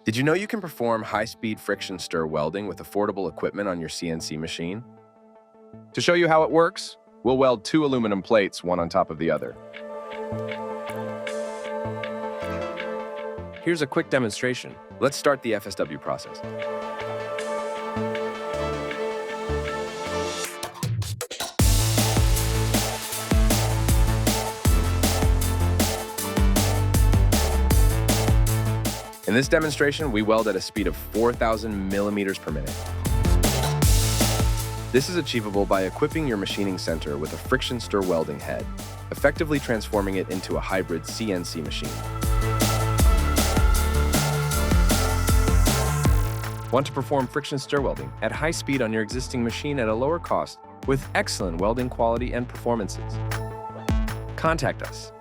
Did you know you can perform high-speed friction stir welding with affordable equipment on your CNC machine? To show you how it works, we'll weld two aluminum plates, one on top of the other. Here's a quick demonstration. Let's start the FSW process. In this demonstration, we weld at a speed of 4,000 millimeters per minute. This is achievable by equipping your machining center with a friction stir welding head, effectively transforming it into a hybrid CNC machine. Want to perform friction stir welding at high speed on your existing machine at a lower cost with excellent welding quality and performances? Contact us